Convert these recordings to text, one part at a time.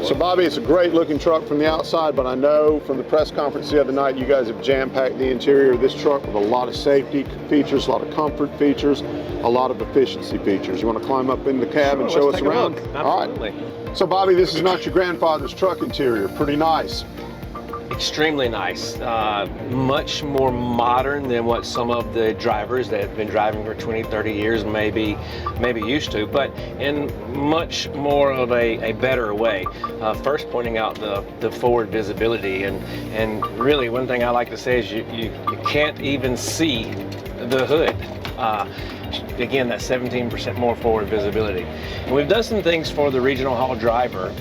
So Bobby, it's a great looking truck from the outside, but I know from the press conference the other night, you guys have jam-packed the interior of this truck with a lot of safety features, a lot of comfort features, a lot of efficiency features. You want to climb up in the cab and show us around? Absolutely. All right. So Bobby, this is not your grandfather's truck interior. Pretty nice. Extremely nice, much more modern than what some of the drivers that have been driving for 20, 30 years maybe used to, but in much more of a better way. First pointing out the forward visibility, and really one thing I like to say is you can't even see the hood. Again, that 17% more forward visibility. And we've done some things for the regional haul driver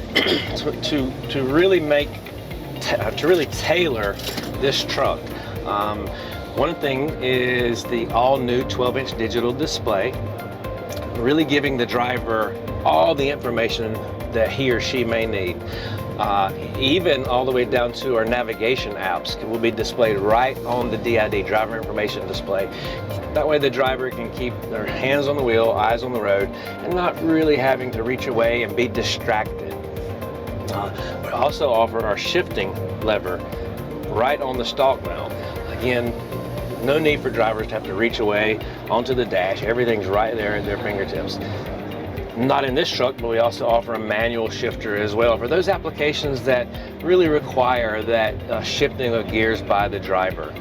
to really tailor this truck. One thing is the all-new 12-inch digital display, really giving the driver all the information that he or she may need. Even all the way down to our navigation apps will be displayed right on the DID, driver information display. That way the driver can keep their hands on the wheel, eyes on the road, and not really having to reach away and be distracted. We also offer our shifting lever right on the stalk now. Again, no need for drivers to have to reach away onto the dash. Everything's right there at their fingertips. Not in this truck, but we also offer a manual shifter as well for those applications that really require that shifting of gears by the driver.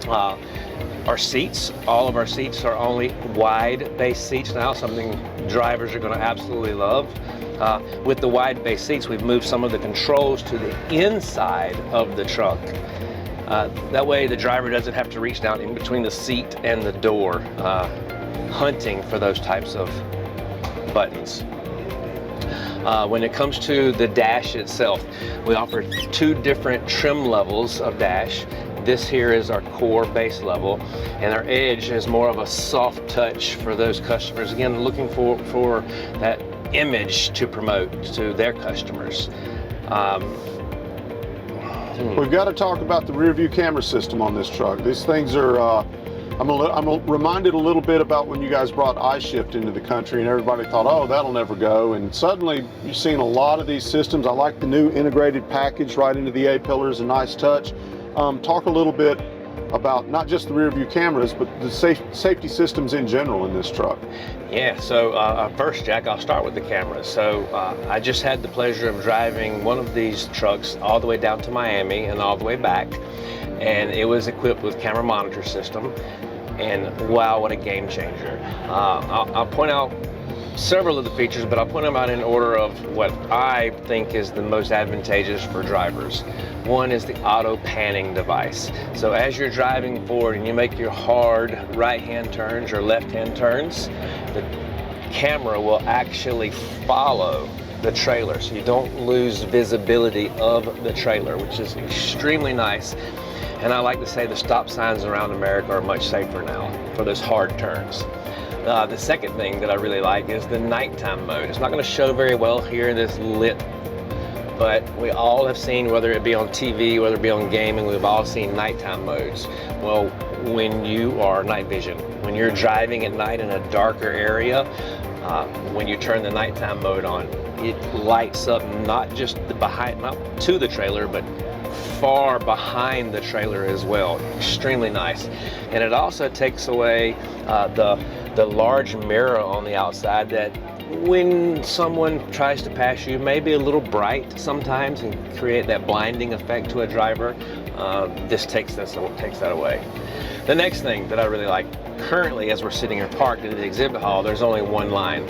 Our seats, all of our seats are only wide base seats now, something drivers are going to absolutely love. With the wide base seats, we've moved some of the controls to the inside of the truck. That way the driver doesn't have to reach down in between the seat and the door, hunting for those types of buttons. When it comes to the dash itself, we offer two different trim levels of dash. This here is our core base level, and our edge is more of a soft touch for those customers, again, looking for that image to promote to their customers. We've got to talk about the rear view camera system on this truck. These things are, I'm reminded a little bit about when you guys brought iShift into the country and everybody thought, oh, that'll never go. And suddenly you've seen a lot of these systems. I like the new integrated package right into the A-pillars, a nice touch. Talk a little bit about not just the rear view cameras, but the safety systems in general in this truck. Yeah, so first, Jack, I'll start with the cameras. So I just had the pleasure of driving one of these trucks all the way down to Miami and all the way back, and it was equipped with camera monitor system, and wow, what a game changer. I'll point out several of the features, but I'll point them out in order of what I think is the most advantageous for drivers. One is the auto panning device. So as you're driving forward and you make your hard right-hand turns or left-hand turns, the camera will actually follow the trailer, so you don't lose visibility of the trailer, which is extremely nice. And I like to say the stop signs around America are much safer now for those hard turns. The second thing that I really like is the nighttime mode. It's not going to show very well here in this lit, but we all have seen, whether it be on TV, whether it be on gaming, we've all seen nighttime modes. Well, when you are night vision, when you're driving at night in a darker area, when you turn the nighttime mode on, it lights up not just not to the trailer, but far behind the trailer as well. Extremely nice. And it also takes away the large mirror on the outside that when someone tries to pass you may be a little bright sometimes and create that blinding effect to a driver. This takes that away. The next thing that I really like, currently as we're sitting here parked in the exhibit hall, there's only one line.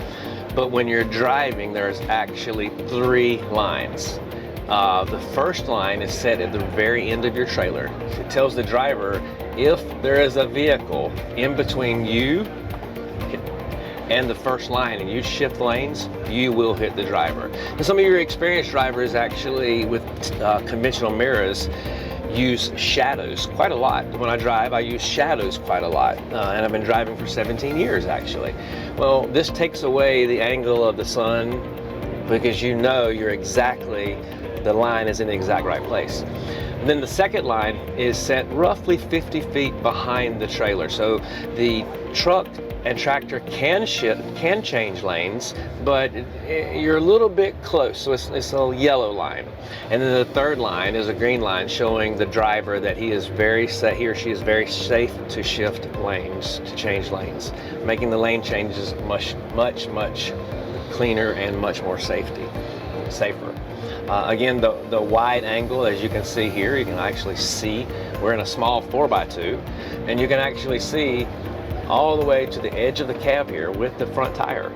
But when you're driving, there's actually 3 lines. The first line is set at the very end of your trailer. It tells the driver if there is a vehicle in between you and the first line and you shift lanes, you will hit the driver. And some of your experienced drivers actually with conventional mirrors use shadows quite a lot. When I drive, I use shadows quite a lot, and I've been driving for 17 years actually. Well, this takes away the angle of the sun because you know you're exactly, the line is in the exact right place. And then the second line is set roughly 50 feet behind the trailer. So the truck and tractor can change lanes, but you're a little bit close, so it's a yellow line. And then the third line is a green line showing the driver that he or she is very safe to shift lanes, to change lanes, making the lane changes much cleaner and much more safer. Again, the wide angle, as you can see here, you can actually see we're in a small 4x2, and you can actually see all the way to the edge of the cab here with the front tire.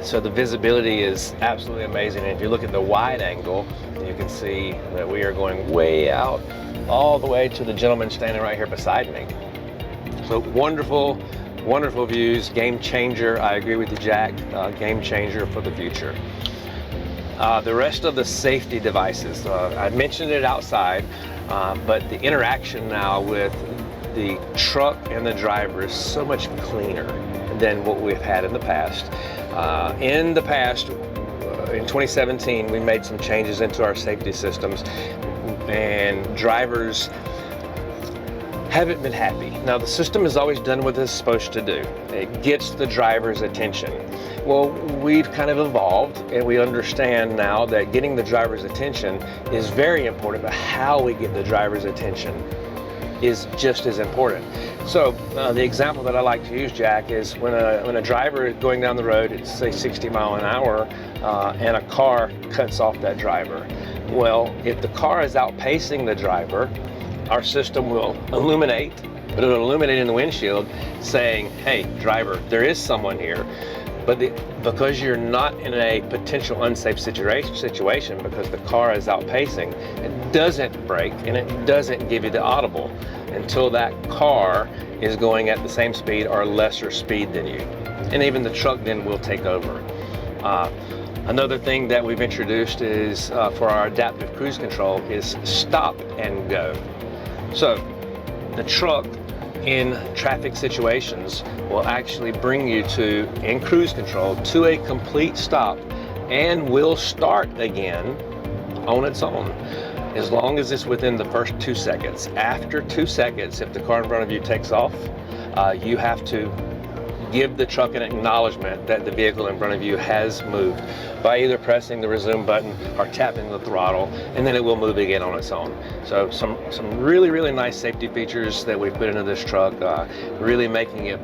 So the visibility is absolutely amazing. And if you look at the wide angle, you can see that we are going way out all the way to the gentleman standing right here beside me. So wonderful, wonderful views, game changer. I agree with you, Jack, game changer for the future. The rest of the safety devices, I mentioned it outside, but the interaction now with the truck and the driver is so much cleaner than what we've had in the past. In 2017, we made some changes into our safety systems, and drivers haven't been happy. Now, the system has always done what it's supposed to do. It gets the driver's attention. Well, we've kind of evolved, and we understand now that getting the driver's attention is very important, but how we get the driver's attention is just as important. So the example that I like to use, Jack, is when a driver is going down the road at, say, 60 miles an hour, and a car cuts off that driver. Well, if the car is outpacing the driver, our system will illuminate, but it'll illuminate in the windshield saying, hey, driver, there is someone here. But because you're not in a potential unsafe situation because the car is outpacing, it doesn't brake and it doesn't give you the audible until that car is going at the same speed or lesser speed than you. And even the truck then will take over. Another thing that we've introduced is for our adaptive cruise control is stop and go. So the truck in traffic situations will actually bring you in cruise control to a complete stop and will start again on its own, as long as it's within the first 2 seconds. After 2 seconds, if the car in front of you takes off, you have to give the truck an acknowledgement that the vehicle in front of you has moved by either pressing the resume button or tapping the throttle, and then it will move again on its own. So some really, really nice safety features that we put into this truck, really making it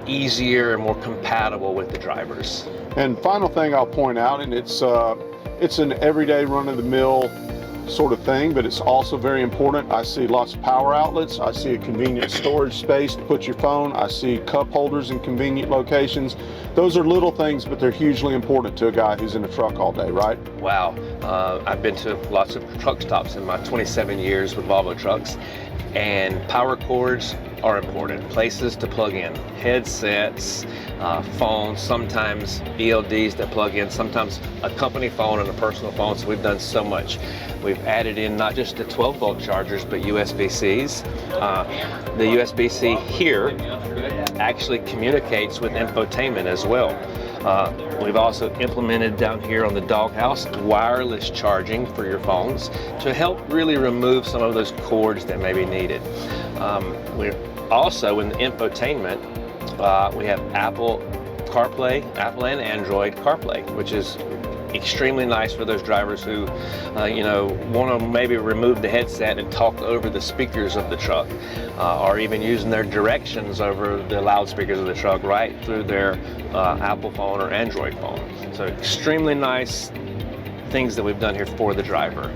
easier and more compatible with the drivers. And final thing I'll point out, and it's an everyday run-of-the-mill sort of thing, but it's also very important. I see lots of power outlets. I see a convenient storage space to put your phone. I see cup holders in convenient locations. Those are little things, but they're hugely important to a guy who's in a truck all day, right? Wow. I've been to lots of truck stops in my 27 years with Volvo Trucks, and power cords are important. Places to plug in headsets, phones, sometimes ELDs that plug in, sometimes a company phone and a personal phone. So we've done so much. We've added in not just the 12-volt chargers, but USB-Cs. The USB-C here actually communicates with infotainment as well. We've also implemented down here on the doghouse wireless charging for your phones to help really remove some of those cords that may be needed. We're also in the infotainment, we have Apple CarPlay, Apple and Android CarPlay, which is extremely nice for those drivers who want to maybe remove the headset and talk over the speakers of the truck, or even using their directions over the loudspeakers of the truck right through their Apple phone or Android phone. So extremely nice things that we've done here for the driver.